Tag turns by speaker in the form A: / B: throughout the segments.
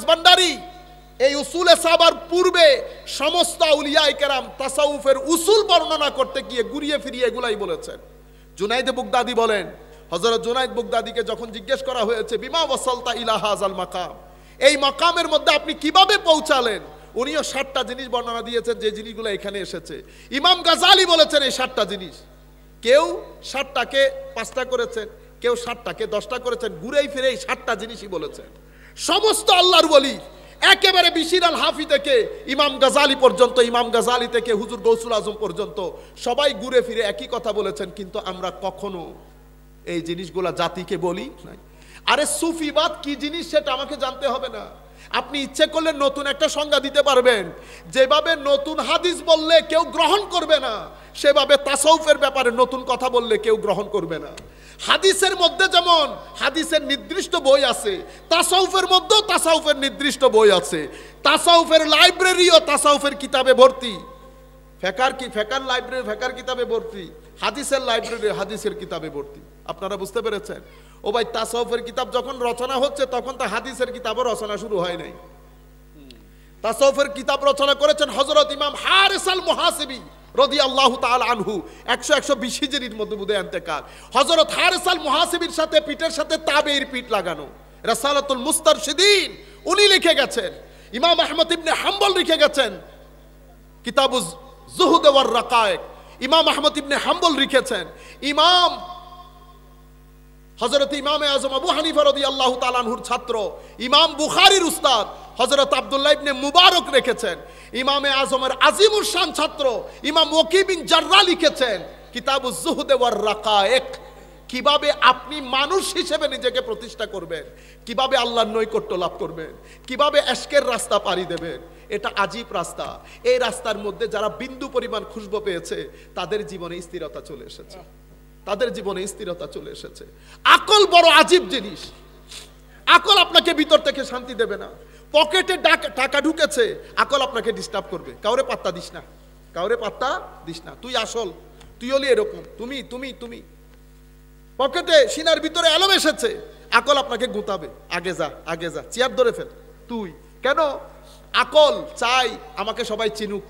A: ফয়েজ ভান্ডারী এই উসুলে সাবার পূর্বে সমস্ত আউলিয়ায়ে কেরাম তাসাউফের উসুল বর্ণনা করতে গিয়ে ঘুরিয়ে ফিরিয়ে এগুলাই বলেছেন। জুনাইদ বুগদাদি বলেন, হযরত জুনাইদ বুগদাদিকে যখন জিজ্ঞেস করা হয়েছে বিমা ওয়াসালতা ইলা হাযাল মাকাম, এই মাকামের মধ্যে আপনি কিভাবে পৌঁছালেন, উনিও 60টা জিনিস বর্ণনা দিয়েছেন যে জিনিসগুলো এখানে এসেছে। ইমাম গাজালি বলেছেন এই 60টা জিনিস, কেউ 60টাকে 5টা করেছেন, কেউ 60টাকে 10টা করেছেন, ঘুরেই ফিরেই 60টা জিনিসই বলেছেন। সমস্ত আল্লাহর ওলি একেবারে বিশির আল হাফি থেকে ইমাম গাজালি পর্যন্ত, ইমাম গাজালি থেকে হুজুর গৌসুল আজম পর্যন্ত সবাই ঘুরে ফিরে একই কথা বলেছেন, কিন্তু আমরা কখনো এই জিনিসগুলা জাতিকে বলি নাই। আরে সুফিবাদ কি জিনিস সেটা আমাকে জানতে হবে না। আপনি ইচ্ছে করলে নতুন একটা সংজ্ঞা দিতে পারবেন। যেভাবে নতুন হাদিস বললে কেউ গ্রহণ করবে না, সেভাবে তাসাউফের ব্যাপারে নতুন কথা বললে কেউ গ্রহণ করবে না। হাদিসের মধ্যে যেমন হাদিসের নির্দিষ্ট বই আছে, তাসাউফের মধ্যেও তাসাউফের নির্দিষ্ট বই আছে। তাসাউফের লাইব্রেরিও তাসাউফের কিতাবে ভর্তি, ফেকার লাইব্রেরি ফেকার কিতাবে ভর্তি, হাদিসের লাইব্রেরি হাদিসের কিতাবে ভর্তি। আপনারা বুঝতে পেরেছেন? ও ভাই, তাসাউফের কিতাব যখন রচনা হচ্ছে তখন তো হাদিসের কিতাবও রচনা শুরু হয় নাই। তাসাউফের কিতাব রচনা করেছেন হযরত ইমাম হারিস আল মুহাসিবি রাদিয়াল্লাহু তাআলা আনহু, 120 হিজরির মধ্যে বুঝে ইন্তেকাল। হযরত হারিস আল মুহাসিবির সাথে পিঠের সাথে তাবেঈর পিঠ লাগানো রাসালাতুল মুস্তারশিদিন উনি লিখে গেছেন। ইমাম আহমদ ইবনে হাম্বল লিখে গেছেন কিতাবুজ যুহুদ ওয়ার রাকায়েক, ইমাম আহমদ ইবনে হাম্বল লিখেছেন। ইমাম হযরত ইমামে আজম আবু হানিফা রাদিয়াল্লাহু তাআলা আনহুর ছাত্র ইমাম বুখারীর উস্তাদ হযরত আব্দুল্লাহ ইবনে মুবারক লিখেছেন। ইমামে আজমের আজিমুর শান ছাত্র ইমাম ওয়াকি বিন জাররা লিখেছেন কিতাবুজ যুহুদ ওয়ার রাকায়েক। কিভাবে আপনি মানুষ হিসেবে নিজেকে প্রতিষ্ঠা করবেন, কিভাবে আল্লাহর নৈকট্য লাভ করবেন, কিভাবে এশকের রাস্তা পাড়ি দেবেন, এটা আজীব রাস্তা। এই রাস্তার মধ্যে যারা বিন্দু পরিমাণ খুশবু পেয়েছে তাদের জীবনে স্থিরতা চলে এসেছে, তাদের জীবনে স্থিরতা চলে এসেছে। আকল বড় আজীব জিনিস। আকল আপনাকে ভিতর থেকে শান্তি দেবে না। পকেটে টাকা ঢুকেছে, আকল আপনাকে ডিস্টার্ব করবে। কাউরে পাত্তা দিস না, কাউরে পাত্তা দিস না, তুই আসল, তুই হলি এরকম, তুমি তুমি তুমি। পকেটে সিনার ভিতরে এলম এসেছে, আকল আপনাকে গুতাবে, আগে যা আগে যা, চেয়ার ধরে ফেল। তুই কেন? আকল চাই আমাকে সবাই চিনুক,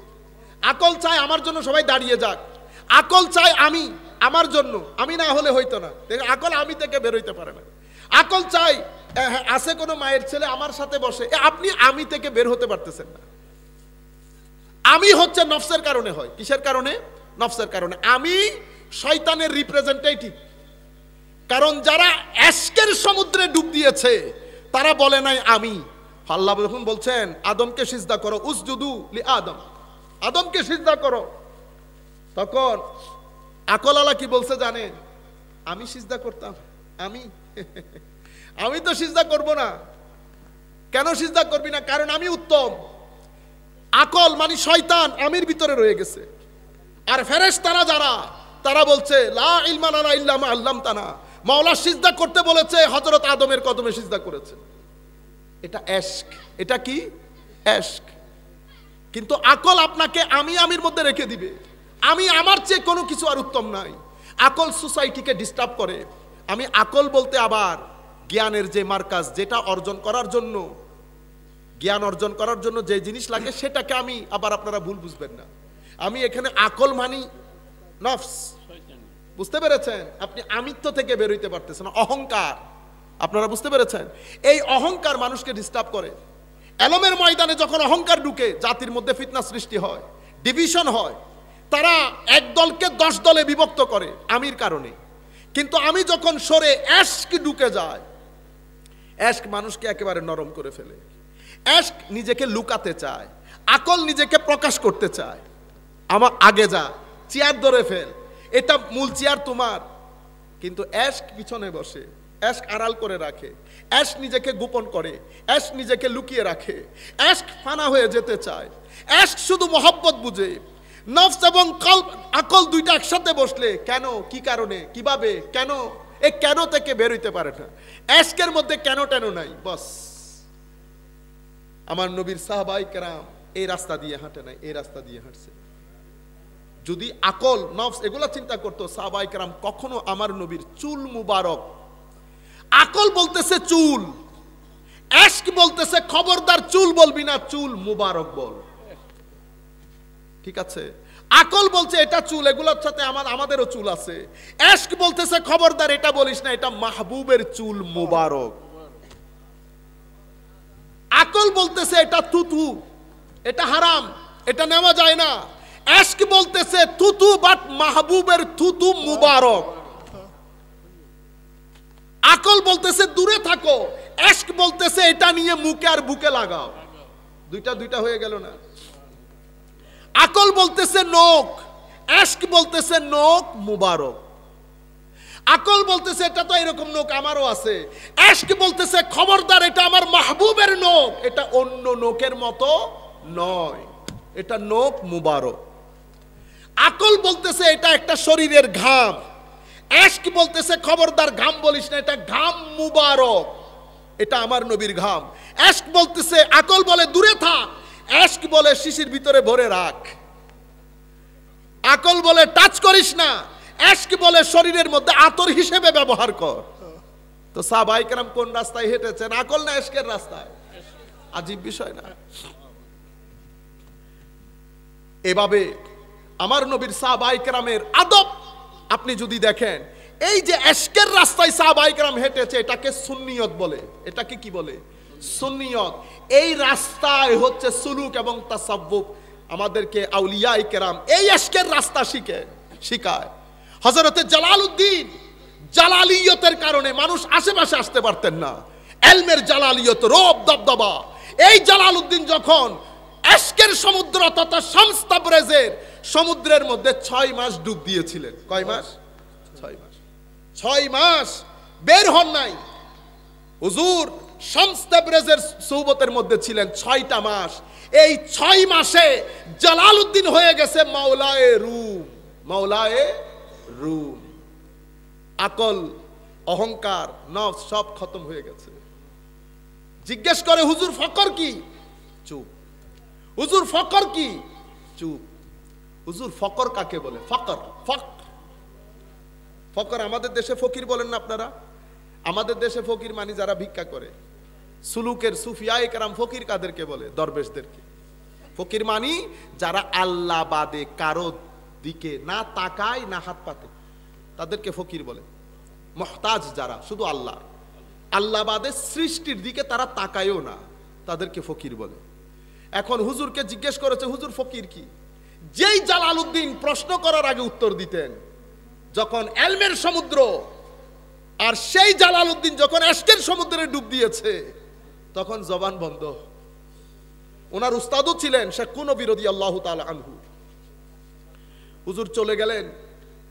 A: আকল চাই আমার জন্য সবাই দাঁড়িয়ে যাক, আকল চাই আমি আমার জন্য, আমি না হলে হইতো না। আকল আমি থেকে বের হইতে পারে না। আকল চাই আছে কোনো মায়ের ছেলে আমার সাথে বসে, আপনি আমি থেকে বের হতে পারতেছেন না। আমি হচ্ছে নফসের কারণে হয়। কিসের কারণে? নফসের কারণে। আমি শয়তানের রিপ্রেজেন্টেটিভ। কারণ যারা এশকের সমুদ্রে ডুব দিয়েছে তারা বলে নাই আমি। আল্লাহ যখন বলছেন আদমকে সিজদা করো, উসজুদু লি আদম, আদমকে সিজদা করো, তখন আকলওয়ালা কি বলছে জানেন? আমি সিজদা করতাম, আমি আমি তো সিজদা করব না। কেন সিজদা করবি না? কারণ আমি উত্তম। আকল মানে শয়তান আমির ভিতরে রয়ে গেছে। আর ফেরেশতারা যারা, তারা বলছে লা ইলমা লানা ইল্লা মা আল্লামতানা, মাওলা সিজদা করতে বলেছে, হযরত আদমের কদমে সিজদা করেছে। এটা এশক। এটা কি? এশক। কিন্তু আকল আপনাকে আমি আমির মধ্যে রেখে দিবে। আমি আমার চেয়ে কোনো কিছু আর উত্তম নাই। আকল সোসাইটিকে ডিস্টার্ব করে। আমি আকল বলতে আবার জ্ঞানের যে মার্কাজ, যেটা অর্জন করার জন্য, জ্ঞান অর্জন করার জন্য যে জিনিস লাগে সেটাকে আমি আবার, আপনারা ভুল বুঝবেন না, আমি এখানে আকল মানি নফস। বুঝতে পেরেছেন? আপনি আমিত্ব থেকে বের হইতে পারতেছেন না, অহংকার। আপনারা বুঝতে পেরেছেন? এই অহংকার মানুষকে ডিস্টার্ব করে। এলমের ময়দানে যখন অহংকার ঢুকে, জাতির মধ্যে ফিতনা সৃষ্টি হয়, ডিভিশন হয়। তারা এক দলকে 10 দলে বিভক্ত করে আমির কারণে। কিন্তু আমি যখন সরে এশক ঢুকে যায়, এশক মানুষকে একেবারে নরম করে ফেলে। এশক নিজেকে লুকাতে চায়, আকল নিজেকে প্রকাশ করতে চায়। আমার আগে যা, চেয়ার ধরে ফেল, এটা মূল চেয়ার তোমার। কিন্তু এশক পিছনে বসে, এশক আড়াল করে রাখে, এশক নিজেকে গোপন করে, এশক নিজেকে লুকিয়ে রাখে, এশক ফানা হয়ে যেতে চায়। এশক শুধু মহব্বত বুঝে। নফস এবং কলব, আকল দুইটা একসাথে বসলে কেন, কি কারণে, কিভাবে, কেন, এই কেন থেকে বের হইতে পারে না। এশকের মধ্যে কেন টেন নাই। বস আমার নবীর সাহাবায়ে কেরাম এই রাস্তা দিয়ে হাঁটে নাই, এই রাস্তা দিয়ে হাঁটছে। যদি আকল নফস এগুলা চিন্তা করতো, সাহাবায়ে কেরাম কখনো আমার নবীর চুল মুবারক, আকল বলতেছে চুল, এশক বলতেছে খবরদার চুল বলবি না, চুল মুবারক বল। ঠিক আছে, আকল বলছে এটা চুল, এগুলোর সাথে আমাদেরও চুল আছে। এশক বলতেছে খবরদার এটা বলিস না, এটা মাহবুবের চুল মুবারক। আকল বলতেছে এটা তুতু, এটা হারাম, এটা নেওয়া যায় না। এশক বলতেছে তুতু বাট মাহবুবের তুতু মুবারক। আকল বলতেছে দূরে থাকো, এশক বলতেছে এটা নিয়ে মুখে আর বুকে লাগাও। দুইটা হয়ে গেল না? আকল বলতেছে নখ, এশক বলতেছে নখ মুবারক। আকল বলতেছে এটা তো এরকম নখ আমারও আছে, এশক বলতেছে খবরদার এটা আমার মাহবুবের নখ, এটা অন্য নখের মতো নয়, এটা নখ মুবারক। আকল বলতেছে এটা একটা শরীরের ঘাম, এশক বলতেছে খবরদার ঘাম বলিস না, এটা ঘাম মুবারক, এটা আমার নবীর ঘাম। এশক বলতেছে, আকল বলে দূরে থাক, এশক বলে শিশির ভিতরে ভরে রাখ। আকল বলে টাচ করিস না, এশক বলে শরীরের মধ্যে আতর হিসেবে ব্যবহার কর। তো সাহাবায়ে কেরাম কোন রাস্তায় হেঁটেছেন, আকল না এশকের রাস্তায়? আজীব বিষয় না? এভাবে আমার নবীর সাহাবায়ে কেরামের আদব আপনি যদি দেখেন, এই যে এশকের রাস্তায় সাহাবায়ে কেরাম হেঁটেছে, এটাকে সুন্নিয়ত বলে। এটাকে কি বলে? সুন্নিয়ত। এই রাস্তায় হচ্ছে সুলুক এবং তাসাব্বুফ। আমাদেরকে আউলিয়ায়ে কেরাম এই এশকের রাস্তা শিখায়। হযরতে জালালউদ্দিন জালালিয়তের কারণে মানুষ আশেপাশে আসতে পারতেন না। এলমের জালালিয়ত, রব দবদবা। এই জালালউদ্দিন যখন এশকের সমুদ্র তথা শামস তাবরেজের সমুদ্রের মধ্যে 6 মাস ডুব দিয়েছিলেন। কয় মাস? 6 মাস। 6 মাস বের হন নাই। হুজুর শামস তাবরেজের সুহবতের মধ্যে ছিলেন 6টা মাস। এই 6 মাসে জালালউদ্দিন হয়ে গেছে মাওলায়ে রুম। মাওলায়ে রুম। আকল, অহংকার, নফস সব খতম হয়ে গেছে। জিজ্ঞেস করে হুজুর ফকর কি? চুপ। হুজুর ফকর কি? চুপ। হুজুর ফকর কাকে বলে? ফকর, ফকর আমাদের দেশে ফকির বলেন না আপনারা? আমাদের দেশে ফকির মানে যারা ভিক্ষা করে। সুলুকের সুফিয়ায়ে কেরাম ফকির কাদেরকে বলে? দরবেশদেরকে। ফকির মানি যারা আল্লাহ বাদে কারো দিকে না তাকায় না হাত পাতে, তাদেরকে ফকির বলে। মুহতাজ যারা শুধু আল্লাহ বাদে সৃষ্টির দিকে তারা তাকায়ও না, তাদেরকে ফকির বলে। এখন হুজুরকে জিজ্ঞেস করেছে হুজুর ফকির কি? যেই জালালউদ্দিন প্রশ্ন করার আগে উত্তর দিতেন, যখন এলমের সমুদ্র, আর সেই জালালউদ্দিন যখন এশকের সমুদ্রে ডুব দিয়েছে, তখন জবান বন্ধ। ওনার উস্তাদও ছিলেন শেখ কুনবী রাদিয়াল্লাহু তাআলা আনহু। হুজুর চলে গেলেন।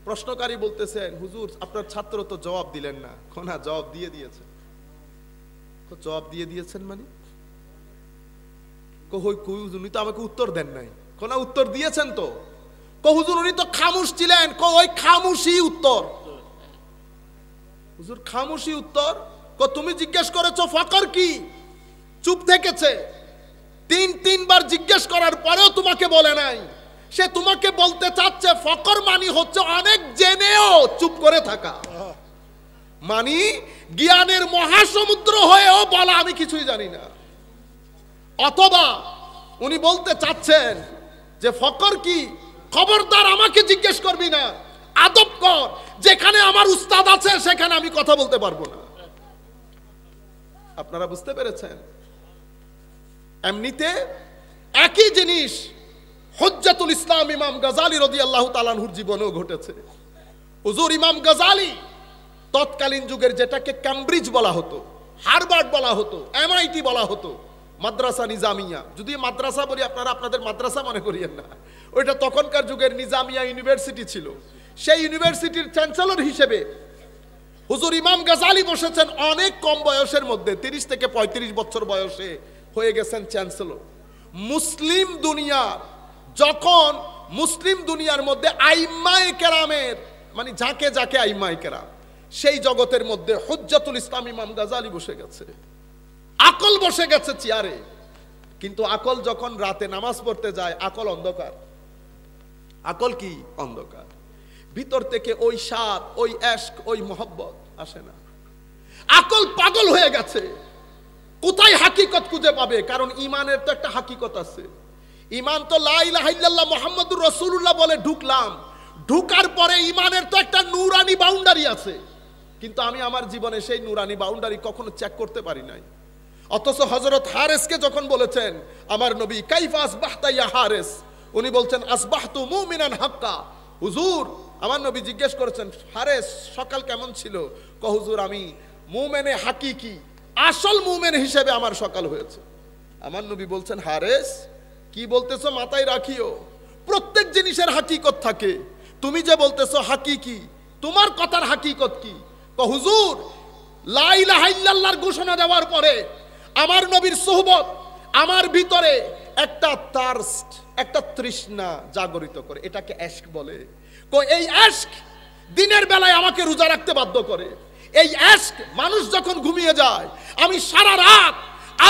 A: প্রশ্নকারী বলতেছেন হুজুর আপনার ছাত্র তো জবাব দিলেন না। কোনা জবাব দিয়ে দিয়েছে। তো জবাব দিয়ে দিয়েছেন মানে? উনি তো আমাকে উত্তর দেন নাই। কোনা উত্তর দিয়েছেন তো? হুজুর উনি তো খামুশ ছিলেন। ওই খামুশি উত্তর। হুজুর খামুশি উত্তর? তুমি জিজ্ঞেস করেছো ফকর কি? চুপ থেকেছে। 3বার জিজ্ঞেস করার পরেও তোমাকে বলে নাই। সে তোমাকে বলতে চাচ্ছে ফকর মানি হচ্ছে অনেক জেনেও চুপ করে থাকা, মানি জ্ঞানের মহাসমুদ্র হয়েও বলা আমি কিছুই জানি না। অথবা উনি বলতে চাচ্ছেন যে ফকর কি, খবরদার আমাকে জিজ্ঞেস করবি না, আদব কর, যেখানে আমার উস্তাদ আছে সেখানে আমি কথা বলতে পারবো না। আপনারা বুঝতে পেরেছেন? এমনিতে একই জিনিস হুজ্জাতুল ইসলাম ইমাম গাজালি রাদিয়াল্লাহু তাআলা আনহুর জীবনেও ঘটেছে। হুজুর ইমাম গাজালি তৎকালীন যুগের যেটাকে ক্যামব্রিজ বলা হতো, হার্ভার্ড বলা হতো, এমআইটি বলা হতো, মাদ্রাসা নিজামিয়া। যদি মাদ্রাসা বলি আপনারা আপনাদের মাদ্রাসা মনে করিয়েন না, ওইটা তখনকার যুগের নিজামিয়া ইউনিভার্সিটি ছিল। সেই ইউনিভার্সিটির চ্যান্সেলর হিসেবে হুজুর ইমাম গাজালি বসেছেন অনেক কম বয়সের মধ্যে, 30 থেকে 35 বছর বয়সে হয়ে গেছেন চ্যান্সেলর। মুসলিম দুনিয়ার মধ্যে আইম্মায়ে কেরামের মানে যাকে যাকে আইম্মায়ে কেরাম, সেই জগতের মধ্যে হুজ্জাতুল ইসলাম ইমাম গাজালি বসে গেছে। আকল বসে গেছে চেয়ারে। কিন্তু আকল যখন রাতে নামাজ পড়তে যায়, আকল অন্ধকার। আকল কি? অন্ধকার। ভিতর থেকে ওই স্বাদ, ওই এশক, ওই মোহব্বত আসে না। আকল পাগল হয়ে গেছে। কোথায় হাকিকত খুঁজে পাবে? কারণ ইমানের তো একটা হাকিকত আছে। ইমান তো লা ইলাহা ইল্লাল্লাহ মুহাম্মাদুর রাসূলুল্লাহ বলে ঢুকলাম, ঢুকার পরে ইমানের তো একটা নূরানি বাউন্ডারি আছে, কিন্তু আমি আমার জীবনে সেই নূরানি বাউন্ডারি কখনো চেক করতে পারি নাই। অথচ হযরত হারেসকে যখন বলেছেন আমার নবী কাইফা আসবাহতা ইয়া হারেস, উনি বলছেন আসবাহতু মুমিনান হাক্কা। হুজুর, আমার নবী জিজ্ঞেস করেছেন হারেস সকাল কেমন ছিল? হুজুর আমি মুমিনে হাকিকি, আসল মুমিন হিসেবে আমার সকাল হয়েছে। আমার নবী বলছেন হারেস কি বলতেছো মাথায় রাখিও, প্রত্যেক জিনিসের হাকিকত থাকে। তুমি যে বলতেছো হাকিকি, তোমার কথার হাকিকত কি? হুজুর লা ইলাহা ইল্লাল্লাহর ঘোষণা দেওয়ার পরে আমার নবীর সোহবত আমার ভিতরে একটা তারস্ট, একটা তৃষ্ণা জাগরিত করে, এটাকে এশক বলে। এই এশক দিনের বেলায় আমাকে রোজা রাখতে বাধ্য করে। এই এশক মানুষ যখন ঘুমিয়ে যায়, আমি সারা রাত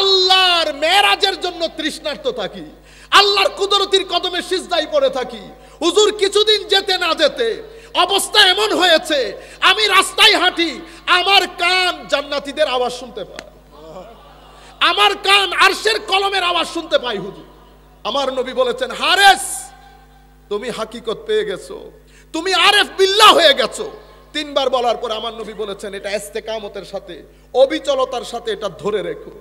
A: আল্লাহর মেরাজের জন্য তৃষ্ণার্ত থাকি, আল্লাহর কুদরতির কদমে সিজদায় পড়ে থাকি। হুজুর কিছুদিন যেতে না যেতে অবস্থা এমন হয়েছে, আমি রাস্তায় হাঁটি, আমার কান জান্নাতীদের আওয়াজ শুনতে পায়, আমার কান আরশের কলমের আওয়াজ শুনতে পাই। হুজুর আমার নবী বলেছেন হারেস তুমি হাকিকত পেয়ে গেছো, তুমি আরেফ বিল্লাহ হয়ে গেছো। তিনবার বলার পর আমার নবী বলেছেন এটা ইস্তেকামতের সাথে, অবিচলতার সাথে এটা ধরে রেখো,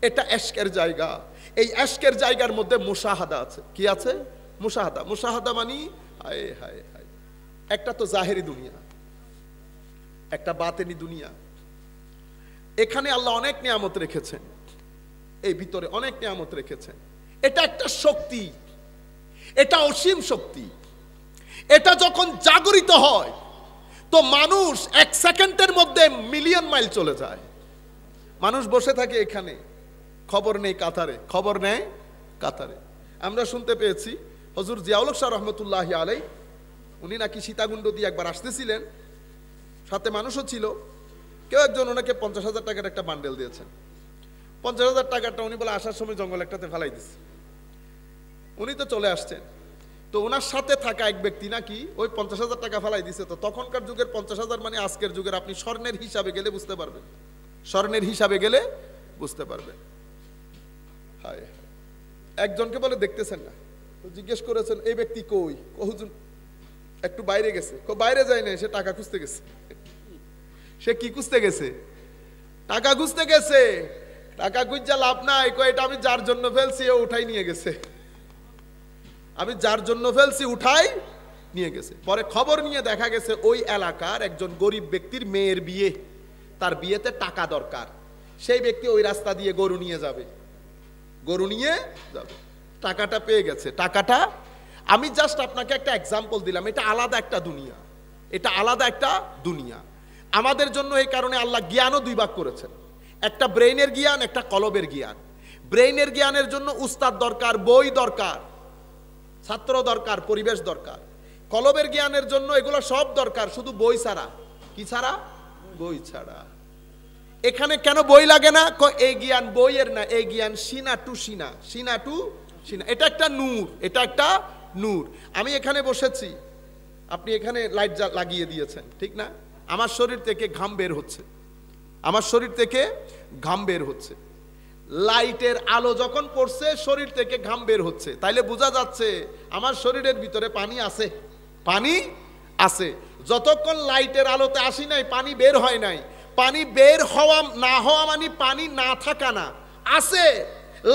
A: এটা এশকের জায়গা। এই এশকের জায়গার মধ্যে মুশাহাদা আছে। কি আছে? মুশাহাদা। মুশাহাদা মানে হায় হায় হায়, একটা তো জাহেরি দুনিয়া, একটা বাতেনি দুনিয়া। এখানে আল্লাহ অনেক নিয়ামত রেখেছেন, এই ভিতরে অনেক নিয়ামত রেখেছেন। এটা একটা শক্তি, এটা অসীম শক্তি। এটা যখন জাগরিত হয় তো মানুষ এক সেকেন্ডের মধ্যে মিলিয়ন মাইল চলে যায়। মানুষ বসে থাকে এখানে, খবর নেই কাতারে, খবর নেই কাতারে। আমরা শুনতে পেয়েছি হযরত জিয়াউল হক শাহ রহমতুল্লাহি আলাইহি উনি নাকি সীতাকুণ্ড দিয়ে একবার আসতেছিলেন, সাথে মানুষও ছিল। কেউ একজন ওনাকে 50,000 টাকার একটা বান্ডেল দিয়েছেন। 50,000 টাকাটা উনি বলে আসার সময় জঙ্গল একটাতে ফেলাই দিচ্ছে। উনি তো চলে আসছেন, তো ওনার সাথে থাকা এক ব্যক্তি নাকি ওই 50,000 টাকা ফেলাই দিছে। তো তখনকার যুগের 50,000 মানে আজকের যুগের আপনি স্বর্ণের হিসাবে গেলে বুঝতে পারবেন, স্বর্ণের হিসাবে গেলে বুঝতে পারবেন। হায় একজনকে বলে দেখতেছেন না, তো জিজ্ঞেস করেছেন এই ব্যক্তি কই? হুজুর একটু বাইরে গেছে। বাইরে যায় না, সে টাকা খুঁজতে গেছে। সে কি খুঁজতে গেছে? টাকা খুঁজতে গেছে। টাকা খুঁজা লাভ নাই, এটা আমি যার জন্য ফেলছি ও উঠাই নিয়ে গেছে, আমি যার জন্য ফেলছি উঠাই নিয়ে গেছে। পরে খবর নিয়ে দেখা গেছে ওই এলাকার একজন গরিব ব্যক্তির মেয়ের বিয়ে, তার বিয়েতে টাকা দরকার। সেই ব্যক্তি ওই রাস্তা দিয়ে গরু নিয়ে যাবে, গরু নিয়ে যাবে, টাকাটা পেয়ে গেছে। টাকাটা আমি জাস্ট আপনাকে একটা এক্সাম্পল দিলাম, এটা আলাদা একটা দুনিয়া, এটা আলাদা একটা দুনিয়া আমাদের জন্য। এই কারণে আল্লাহ জ্ঞানও দুই ভাগ করেছেন, একটা ব্রেইনের জ্ঞান, একটা কলবের জ্ঞান। ব্রেইনের জ্ঞানের জন্য উস্তাদ দরকার, বই দরকার, ছাত্র দরকার, পরিবেশ দরকার। কলবের জ্ঞানের জন্য এগুলো সব দরকার, শুধু বই ছাড়া। কি ছাড়া? বই ছাড়া। এখানে কেন বই লাগে না? এই জ্ঞান বইয়ের না, এই জ্ঞান সিনা টু সিনা, সিনা টু সিনা। এটা একটা নূর, এটা একটা নূর। আমি এখানে বসেছি, আপনি এখানে লাইট লাগিয়ে দিয়েছেন, ঠিক না? আমার শরীর থেকে ঘাম বের হচ্ছে, আমার শরীর থেকে ঘাম বের হচ্ছে। লাইটের আলো যখন পড়ছে শরীর থেকে ঘাম বের হচ্ছে, তাইলে বোঝা যাচ্ছে আমার শরীরের ভিতরে পানি আছে, পানি আছে। যতক্ষণ লাইটের আলোতে আসি নাই পানি বের হয় নাই। পানি বের হওয়া না হওয়া মানে পানি না থাকা না, আছে।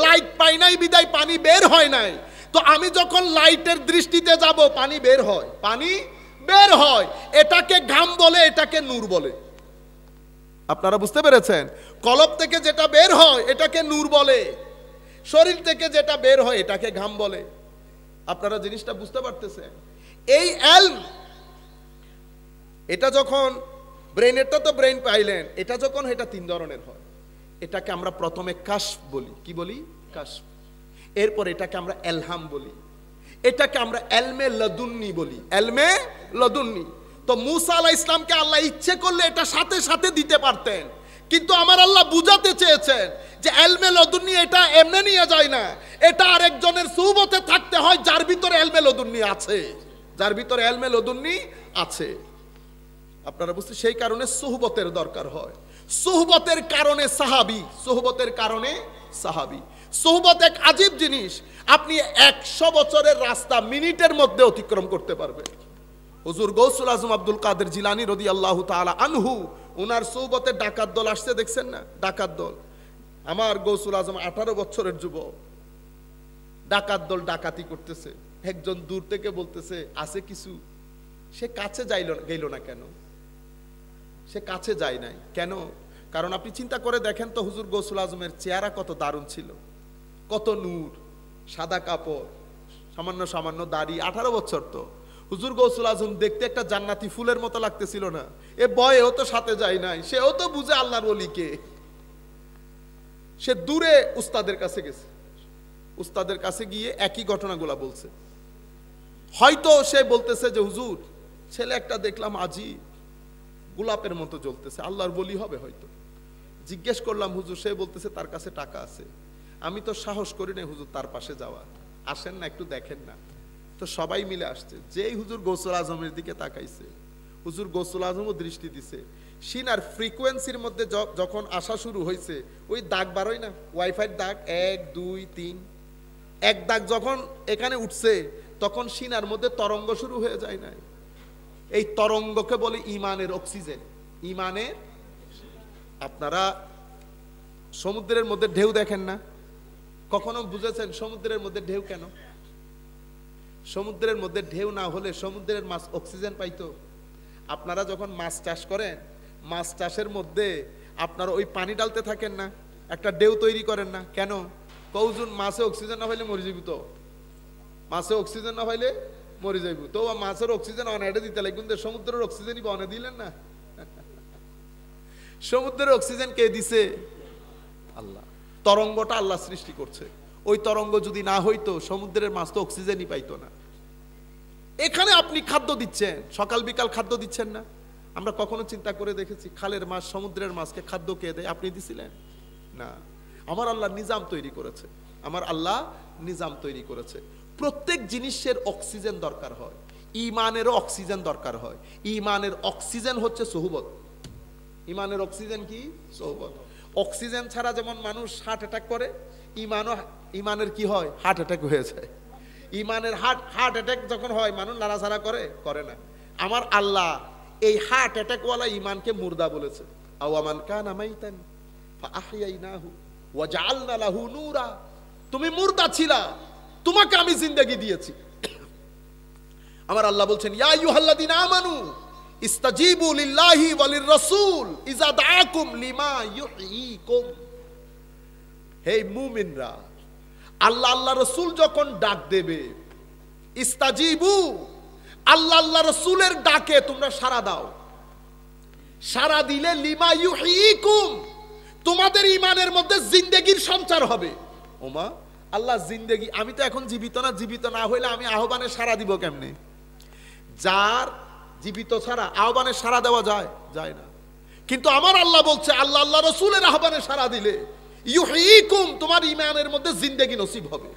A: লাইট পাই নাই বিদায় পানি বের হয় নাই। তো আমি যখন লাইটের দৃষ্টিতে যাব পানি বের হয়, পানি বের হয়। এটাকে ঘাম বলে, এটাকে নূর বলে। আপনারা বুঝতে পেরেছেন? কলব থেকে যেটা বের হয় এটাকে নূর বলে, শরীর থেকে যেটা বের হয় এটাকে ঘাম বলে। আপনারা জিনিসটা বুঝতে পারতেছেন? এই এলম, এটা যখন ব্রেইনেরটা তো ব্রেইন পাইলেন, এটা যখন এটা তিন ধরনের হয়। এটাকে আমরা প্রথমে কাশফ বলি। কি বলি? কাশফ। এরপর এটাকে আমরা এলহাম বলি, এটাকে আমরা এলমে লদুন্নি বলি, এলমে লদুন্নি। তো মুসা আলাইহিস সালামকে আল্লাহ ইচ্ছে করলে এটা সাথে সাথে দিতে পারতেন, কিন্তু আমার আল্লাহ বুঝাতে চেয়েছেন যে এলমে লদুন্নি এটা এমনি নিয়ে যায় না, এটা আরেকজনের সুহবতে থাকতে হয় যার ভিতরে এলমে লদুন্নি আছে, যার ভিতরে এলমে লদুন্নি আছে। আপনারা বুঝতে, সেই কারণে সুহবতের দরকার হয়। সুহবতের কারণে সাহাবী, সুহবতের কারণে সাহাবী। সুহবত এক আজীব জিনিস, আপনি 100 বছরের রাস্তা মিনিটের মধ্যে অতিক্রম করতে পারবেন। হুজুর গৌসুল আজম আব্দুল কাদের জিলানী রাদিয়াল্লাহু তাআলা আনহু, ওনার সুহবতে ডাকাত দল আসছে, দেখছেন না? ডাকাত দল। আমার গৌসুল আজম 18 বছরের যুবক, ডাকাত দল ডাকাতি করতেছে, একজন দূর থেকে বলতেছে আছে কিছু। সে কাছে গেল না কেন? সে কাছে যায় নাই কেন? কারণ আপনি চিন্তা করে দেখেন তো, হুজুর গৌসুল আজমের চেহারা কত দারুণ ছিল, কত নূর, সাদা কাপড়, সামান্য সামান্য দাড়ি, 18 বছর। তো হুজুর গৌসুল আজম দেখতে একটা জান্নাতি ফুলের মতো লাগতেছিল না? এ বয়েও তো সাথে যায় নাই, সেও তো বুঝে আল্লাহর ওলিকে। সে দূরে উস্তাদের কাছে গেছে, উস্তাদের কাছে গিয়ে একই ঘটনাগুলা বলছে। হয়তো সে বলতেছে যে হুজুর, ছেলে একটা দেখলাম আজি গোলাপের মতো জ্বলতেছে, আল্লাহর বলি হবে হয়তো। জিজ্ঞেস করলাম হুজুর, সে বলতেছে তার কাছে টাকা আছে। আমি তো সাহস করি না হুজুর তার পাশে যাওয়া, আসেন না একটু দেখেন না। তো সবাই মিলে আসছে, যেই হুজুর গৌসুল আজমের দিকে তাকাইছে, হুজুর গৌসুল আজমও দৃষ্টি দিছে। সিনার ফ্রিকোয়েন্সির মধ্যে যখন আসা শুরু হয়েছে, ওই দাগ বারোই না, ওয়াইফাইয়ের দাগ 1 2 3, এক দাগ যখন এখানে উঠছে, তখন সিনার মধ্যে তরঙ্গ শুরু হয়ে যায় না? এই তরঙ্গকে বলে ইমানের অক্সিজেন। ইমানের, আপনারা সমুদ্রের মধ্যে ঢেউ দেখেন না? কখনো বুঝেছেন সমুদ্রের মধ্যে ঢেউ কেন? সমুদ্রের মধ্যে ঢেউ না হলে সমুদ্রের মাছ অক্সিজেন পাইতো? আপনারা যখন মাছ চাষ করেন, মাছ চাষের মধ্যে আপনারা ওই পানি ডালতে থাকেন না, একটা ঢেউ তৈরি করেন না কেন? কৌজুন মাছে অক্সিজেন না পাইলে মরে যাবি। তো মাছে অক্সিজেন না পাইলে মরে যাইব, তো মাছের অক্সিজেন অনেকটা দিতে লাগবে, কিন্তু সমুদ্রের অক্সিজেনই বনে দিলেন না। সমুদ্রের অক্সিজেন কে দিছে? আল্লাহ। তরঙ্গটা আল্লাহ সৃষ্টি করছে। ওই তরঙ্গ যদি না হইতো, সমুদ্রের মাছ তো অক্সিজেনই পাইতো না। এখানে আপনি খাদ্য দিচ্ছেন, সকাল বিকাল খাদ্য দিচ্ছেন না? আমরা কখনো চিন্তা করে দেখেছি খালের মাছ, সমুদ্রের মাছকে খাদ্য কে দেয়? আপনি দিছিলেন না। আমার আল্লাহ নিজাম তৈরি করেছে, আমার আল্লাহ নিজাম তৈরি করেছে। প্রত্যেক জিনিসের অক্সিজেন দরকার হয়, ইমানেরও অক্সিজেন দরকার হয়। ইমানের অক্সিজেন হচ্ছে সুহবত। ইমানের অক্সিজেন কি? সুহবত। অক্সিজেন ছাড়া যেমন মানুষ হার্ট অ্যাটাক করে, ইমানের কি হয়? হার্ট অ্যাটাক হয়ে যায়। ইমানের হার্ট অ্যাটাক যখন হয়, মানুষ নাড়াচাড়া করে না। আমার আল্লাহ এই হার্ট অ্যাটাক ওয়ালা ইমানকে মুর্দা বলেছে। আওয়ামান কানা মাইতান ফাআহইয়াইনাহু ওয়া জাআলনা লাহু নূরা। তুমি মুর্দা ছিলা, তোমাকে আমি জিন্দেগি দিয়েছি। আমার আল্লাহ বলছেন, ইয়া আইয়ুহাল্লাযীনা আমানু ইস্তাজিবু লিল্লাহি ওয়া লির-রাসূল ইযা দাআকুম লিমা ইউহয়িকুম। হে মুমিনরা, আল্লাহ রাসূল যখন ডাক দেবে, ইস্তাজিবু, আল্লাহ রাসূলের ডাকে তোমরা সাড়া দাও। সাড়া দিলে লিমা ইউহয়িকুম, তোমাদের ঈমানের মধ্যে জিন্দেগির সঞ্চার হবে। ওমা, আল্লাহ জিন্দেগি, আমি তো এখন জীবিত না, জীবিত না হইলে আমি আহ্বানে সাড়া দিব কেমনে? যার জীবিত ছাড়া আহ্বানে সাড়া দেওয়া যায় না। কিন্তু আমার আল্লাহ বলছে, আল্লাহ রাসূলের আহ্বানে সাড়া দিলে ইউহয়িকুম, তোমার ঈমানের মধ্যে জিন্দেগি নসিব হবে।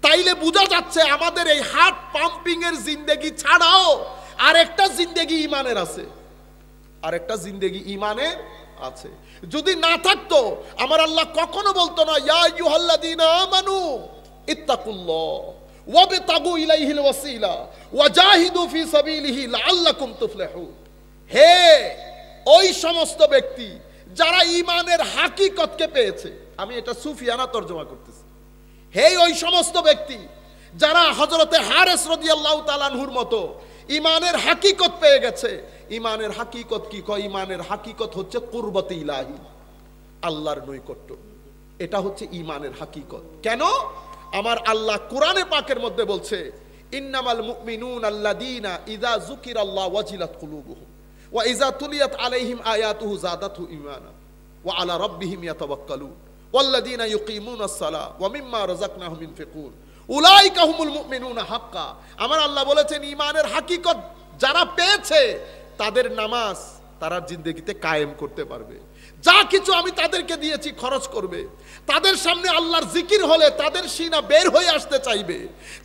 A: তাইলে বোঝা যাচ্ছে আমাদের এই হার্ট পাম্পিং এর জিন্দেগি ছাড়াও আরেকটা জিন্দেগি ঈমানের আছে, আরেকটা জিন্দেগি ঈমানের আছে। যদি না থাকতো, আমার আল্লাহ কখনো বলতো না, ইয়া আইয়ুহাল্লাযীনা আমানু ইত্তাকুল্লাহ ওয়াবতাগু ইলাইহিল ওয়াসিলা ওয়াজাহিদু ফি সাবিলিহি লাআল্লাকুম তুফলিহুন। হে ওই সমস্ত ব্যক্তি যারা ঈমানের হাকিকতকে পেয়েছে, আমি এটা সুফিয়ানা তরজমা করতেছি। হে ওই সমস্ত ব্যক্তি যারা হযরতে হারেস রাদিয়াল্লাহু তাআলা আনহুর মতো ঈমানের হাকিকত পেয়ে গেছে। ঈমানের হাকিকত কি কয়? ঈমানের হাকিকত হচ্ছে কুরবতে ইলাহি, আল্লাহর নৈকট্য। এটা হচ্ছে ঈমানের হাকিকত। কেন? আমার আল্লাহ কোরআনে পাকের মধ্যে বলছে, ইন্নামাল মুমিনুনা আল্লাযীনা ইযা যুকিরাল্লাহু ওয়াজিলাত কুলুবুহুম ওয়া ইযা তুলিয়াত আলাইহিম আয়াতুহু যাদাতহুম ঈমানা ওয়া আলা রাব্বিহিম ইয়াতাওয়াক্কালুন ওয়াল্লাযীনা ইউকিমুনাস সালাহ ওয়া মিম্মা রাযাকনাহুম ইউনফিকুন উলাইকা হুমুল মুমিনুনা হাক্কা। আমার আল্লাহ বলেছেন, ঈমানের হাকিকত যারা পেয়েছে তাদের নামাজ তারা জিন্দেগিতে কায়েম করতে পারবে। যা কিছু আমি তাদেরকে দিয়েছি খরচ করবে। তাদের সামনে আল্লাহর জিকির হলে তাদের সিনা বের হয়ে আসতে চাইবে।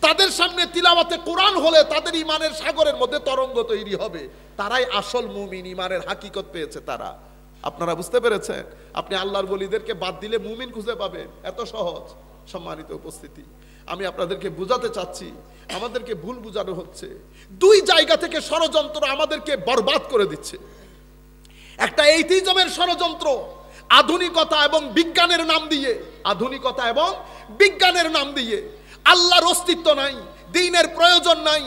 A: তাদের সামনে তিলাওয়াতে কোরআন হলে তাদের ঈমানের সাগরের মধ্যে তরঙ্গ তৈরি হবে। তারাই আসল মুমিন, ঈমানের হাকিকত পেয়েছে তারা। আপনারা বুঝতে পেরেছেন? আপনি আল্লাহর ওলিদেরকে বাদ দিলে মুমিন খুঁজে পাবেন, এত সহজ। সম্মানিত উপস্থিতি, আমি আপনাদেরকে বুঝাতে চাচ্ছি, আমাদেরকে ভুল বুঝানো হচ্ছে। দুই জায়গা থেকে ষড়যন্ত্র আমাদেরকে বরবাদ করে দিচ্ছে। একটা এইথিজমের ষড়যন্ত্র, আধুনিকতা এবং বিজ্ঞানের নাম দিয়ে, আধুনিকতা এবং বিজ্ঞানের নাম দিয়ে আল্লাহর অস্তিত্ব নাই, দ্বীনের প্রয়োজন নাই,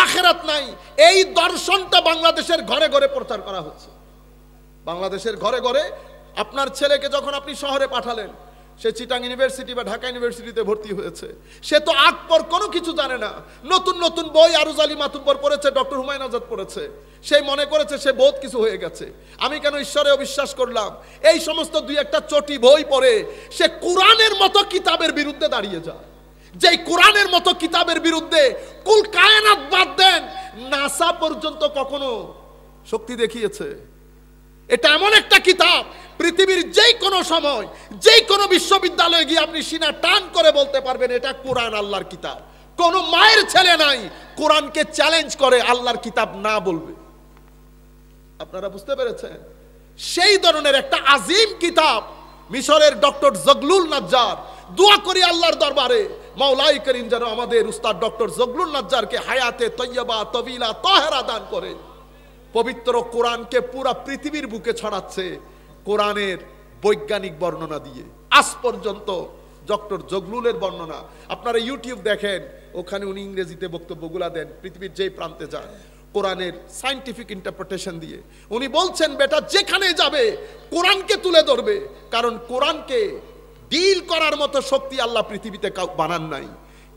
A: আখিরাত নাই, এই দর্শনটা বাংলাদেশের ঘরে ঘরে প্রচার করা হচ্ছে। বাংলাদেশের ঘরে ঘরে আপনার ছেলেকে যখন আপনি শহরে পাঠালেন, সে চিটাং ইউনিভার্সিটি বা ঢাকা ইউনিভার্সিটিতে ভর্তি হয়েছে, সে তো আগ পর কোনো কিছু জানে না। নতুন নতুন বই আরুজ আলী মাতুব্বর পড়েছে, ডক্টর হুমায়ুন আজাদ পড়েছে, সে মনে করেছে সে বহুত কিছু হয়ে গেছে। আমি কেন ঈশ্বরে অবিশ্বাস করলাম, এই সমস্ত দুই একটা চটি বই পড়ে সে কোরআনের মতো কিতাবের বিরুদ্ধে দাঁড়িয়ে যায়। যেই কোরআনের মতো কিতাবের বিরুদ্ধে কুল কায়নাত বাদ দেন, নাসা পর্যন্ত কখনো শক্তি দেখিয়েছে। এটা এমন একটা কিতাব, পৃথিবীর যেই কোনো সময় যেই কোনো বিশ্ববিদ্যালয়ে গিয়ে আপনি সিনা টান করে বলতে পারবেন এটা কোরআন আল্লাহর কিতাব। কোন মায়ের ছেলে নাই কোরআনকে চ্যালেঞ্জ করে আল্লাহর কিতাব না বলবে। আপনারা বুঝতে পেরেছেন? সেই ধরনের একটা আজিম কিতাব মিশরের ডক্টর জগলুল নাজ্জার, দোয়া করি আল্লাহর দরবারে মাওলাই করিম যেন আমাদের উস্তাদ ডক্টর জগলুল নাজ্জারকে হায়াতে তৈয়বা তবিলা তাহেরা দান করে। পবিত্র কোরআনকে পুরা পৃথিবীর বুকে ছড়াচ্ছে কোরআনের বৈজ্ঞানিক বর্ণনা দিয়ে। আজ পর্যন্ত ডক্টর জগলুলের বর্ণনা আপনারা ইউটিউব দেখেন, ওখানে উনি ইংরেজিতে বক্তব্যগুলা দেন, পৃথিবীর যেই প্রান্তে যান কোরআনের সায়েন্টিফিক ইন্টারপ্রিটেশন দিয়ে উনি বলছেন বেটা যেখানে যাবে কোরআনকে তুলে ধরবে, কারণ কোরআনকে ডিল করার মতো শক্তি আল্লাহ পৃথিবীতে বানান নাই।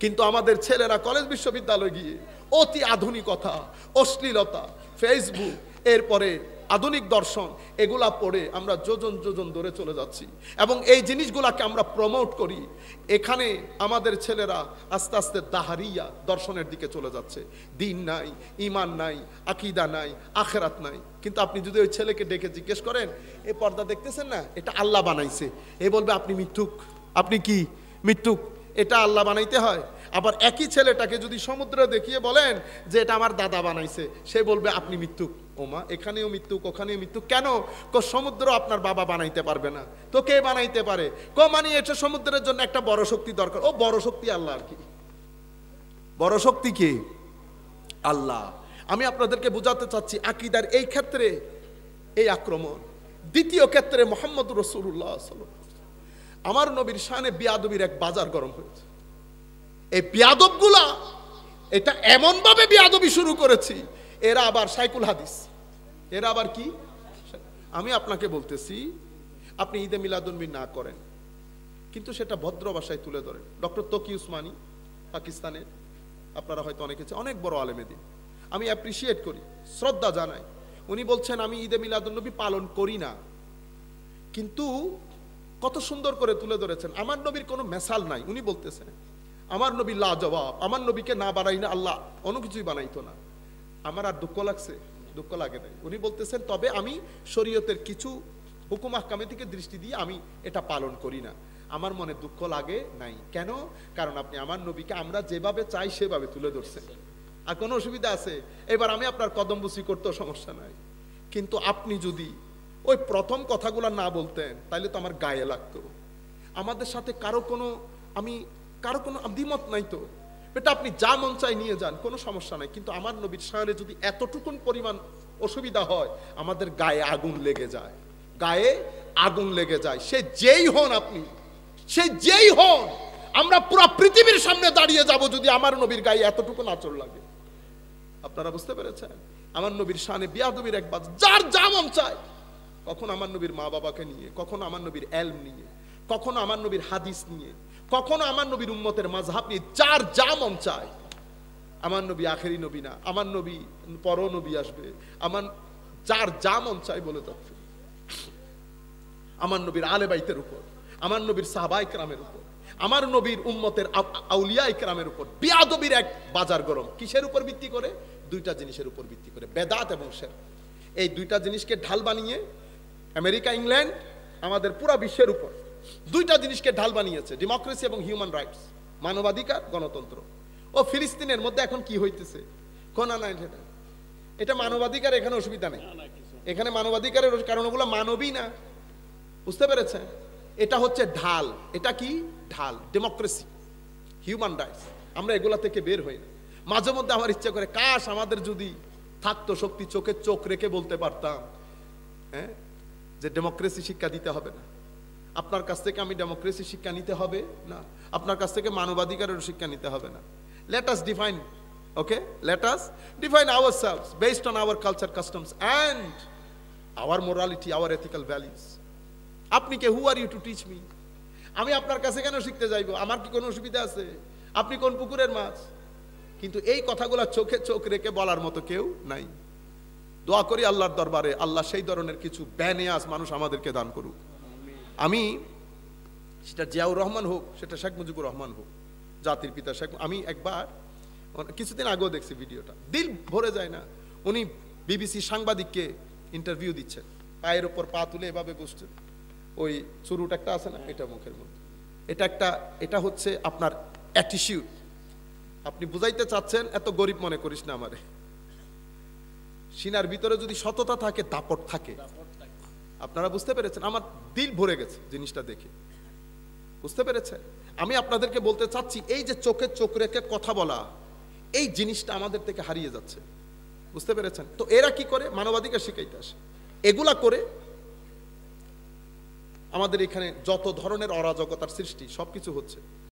A: কিন্তু আমাদের ছেলেরা কলেজ বিশ্ববিদ্যালয়ে গিয়ে অতি আধুনিকতা, অশ্লীলতা, ফেসবুক, এরপরে আধুনিক দর্শন, এগুলা পড়ে আমরা যোজন যোজন ধরে চলে যাচ্ছি এবং এই জিনিসগুলাকে আমরা প্রমোট করি। এখানে আমাদের ছেলেরা আস্তে আস্তে দাহারিয়া দর্শনের দিকে চলে যাচ্ছে। দিন নাই, ইমান নাই, আকীদা নাই, আখিরাত নাই। কিন্তু আপনি যদি ওই ছেলেকে ডেকে জিজ্ঞেস করেন এই পর্দা দেখতেছেন না, এটা আল্লাহ বানাইছে, এ বলবে আপনি মিথ্যুক। আপনি কি মিথ্যুক? এটা আল্লাহ বানাইতে হয়? আবার একই ছেলেটাকে যদি সমুদ্রে দেখিয়ে বলেন যে এটা আমার দাদা বানাইছে, সে বলবে আপনি মিথ্যুক। ওমা, এখানেও মৃত্যুক ওখানেও মৃত্যুক। কেন? সমুদ্র আপনার বাবা বানাইতে পারবে না, তো কে বানাইতে পারে? মানে এটা সমুদ্রের জন্য একটা বড় শক্তি দরকার। ও বড় শক্তি আল্লাহ। আর কি বড় শক্তি? কে? আল্লাহ। আমি আপনাদেরকে বোঝাতে চাচ্ছি আকীদার এই ক্ষেত্রে এই আক্রমণ। দ্বিতীয় ক্ষেত্রে মুহাম্মদুর রাসূলুল্লাহ সাল্লাল্লাহু আলাইহি ওয়াসাল্লাম, আমার নবীর শানে বিয়াদবির এক বাজার গরম হয়েছে। এই বিয়াদবগুলা এটা এমন ভাবে বিয়াদবি শুরু করেছি, এরা আবার সাইকুল হাদিস, এরা আবার কি? আমি আপনাকে বলতেছি আপনি ঈদে মিলাদুন্নবী না করেন, কিন্তু সেটা ভদ্র ভাষায় তুলে ধরেন। ডক্টর তকি উসমানী পাকিস্তানের, আপনারা হয়তো অনেকে অনেক বড় আলেমে দিন, আমি অ্যাপ্রিসিয়েট করি, শ্রদ্ধা জানাই। উনি বলছেন আমি ঈদে মিলাদুন্নবী পালন করি না, কিন্তু কত সুন্দর করে তুলে ধরেছেন। আমার নবীর কোনো মেসাল নাই। উনি বলতেছেন আমার নবী লাজবাব, আমার নবীকে না বানাই না আল্লাহ অন্য কিছুই বানাইতো না। আমার আর দুঃখ লাগছে? দুঃখ লাগে নাই। উনি বলতেছেন তবে আমি শরীয়তের কিছু হুকুম আহকামে থেকে দৃষ্টি দিয়ে আমি এটা পালন করি না। আমার মনে দুঃখ লাগে নাই। কেন? কারণ আপনি আমার নবীকে আমরা যেভাবে চাই সেভাবে তুলে ধরছেন। আর কোনো অসুবিধা আছে? এবার আমি আপনার কদম বুসি করতেও সমস্যা নাই, কিন্তু আপনি যদি ওই প্রথম কথাগুলো না বলতেন তাহলে তো আমার গায়ে লাগতো। আমাদের সাথে কারো কোনো দ্বিমত নাই তো, এটা আপনি যা মন চাই নিয়ে যান, কোনো সমস্যা নাই। কিন্তু আমার নবীর শানে যদি এতটুকুন পরিমাণ অসুবিধা হয়, আমাদের গায়ে আগুন লেগে যায়, গায়ে আগুন লেগে যায়। সে যেই হন আপনি, সে যেই হন, আমরা পুরো পৃথিবীর সামনে দাঁড়িয়ে যাব যদি আমার নবীর গায়ে এতটুকু আঁচড় লাগে। আপনারা বুঝতে পেরেছেন? আমার নবীর শানে বিয়াদবির এক বাজ, যার যা মন চায়, কখনো আমার নবীর মা বাবাকে নিয়ে, কখনো আমার নবীর এলম নিয়ে, কখনো আমার নবীর হাদিস নিয়ে, কখনো আমার নবীর উম্মতের মাযহাব নিয়ে, যার যা মন চায়। আমার নবী আখেরি নবী না, আমার নবী পর নবী আসবে, আমার যার যা মন চায় বলে যাচ্ছে। আমার নবীর আলে বাইতের উপর, আমার নবীর সাহাবায়ে কেরামের উপর, আমার নবীর উম্মতের আউলিয়ায়ে কেরামের উপর বিয়াদবির এক বাজার গরম। কিসের উপর ভিত্তি করে? দুইটা জিনিসের উপর ভিত্তি করে, বেদাত এবং শিরক। এই দুইটা জিনিসকে ঢাল বানিয়ে আমেরিকা, ইংল্যান্ড, আমাদের পুরো বিশ্বের উপর দুইটা জিনিসকে ঢাল বানিয়েছে, ডেমোক্রেসি এবং হিউম্যান রাইটস, মানবাধিকার, গণতন্ত্র। ও ফিলিস্তিনের মধ্যে এখন কি হইতেছে? কোন না, এটা মানবাধিকার, এখানে অসুবিধা নেই। এখানে মানবাধিকারের কারণ ওগুলো মানবই না, বুঝতে পেরেছেন? এটা হচ্ছে ঢাল। এটা কি ঢাল? Democracy, human rights. আমরা এগুলা থেকে বের হই না। মাঝে মধ্যে আমার ইচ্ছা করে কাশ আমাদের যদি থাকতো শক্তি, চোখে চোখ রেখে বলতে পারতাম হ্যাঁ যে ডেমোক্রেসি শিক্ষা দিতে হবে না, আপনার কাছ থেকে আমি ডেমোক্রেসি শিক্ষা নিতে হবে না, আপনার কাছ থেকে মানবাধিকারের শিক্ষা নিতে হবে না। Let us define, okay, let us define ourselves based on our culture, customs and our morality, our ethical values. আপনি কে? Who are you to teach me? আমি আপনার কাছে কেন শিখতে যাইবো? আমার কি কোনো অসুবিধা আছে? আপনি কোন পুকুরের মাছ? কিন্তু এই কথাগুলো চোখে চোখ রেখে বলার মতো কেউ নাই। দোয়া করি আল্লাহর দরবারে আল্লাহ সেই ধরনের কিছু বেনিয়াজ মানুষ আমাদেরকে দান করুক। আমি সেটা জিয়াউর রহমান হোক, সেটা শেখ মুজিবুর রহমান হোক, জাতির পিতা শেখ, আমি একবার কিছুদিন আগেও দেখছি ভিডিওটা, দিল ভরে যায় না। উনি বিবিসি সাংবাদিককে ইন্টারভিউ দিচ্ছেন, পায়ের ওপর পা তুলে এভাবে বসছেন, ওই চুরুট একটা আছে না, এটা মুখের মধ্যে, এটা হচ্ছে আপনার অ্যাটিটিউড। আপনি বুঝাইতে চাচ্ছেন এত গরিব মনে করিস না আমারে। সিনার ভিতরে যদি সততা থাকে, দাপট থাকে, আপনারা বুঝতে পেরেছেন? আমার দিল ভরে গেছে জিনিসটা দেখে, বুঝতে পেরেছেন? আমি আপনাদেরকে বলতে চাচ্ছি এই যে চোখে চোখ রেখে কথা বলা, এই জিনিসটা আমাদের থেকে হারিয়ে যাচ্ছে, বুঝতে পেরেছেন? তো এরা কি করে? মানবাধিকার শিখাইতে আসে, এগুলা করে আমাদের এখানে যত ধরনের অরাজকতার সৃষ্টি সবকিছু হচ্ছে।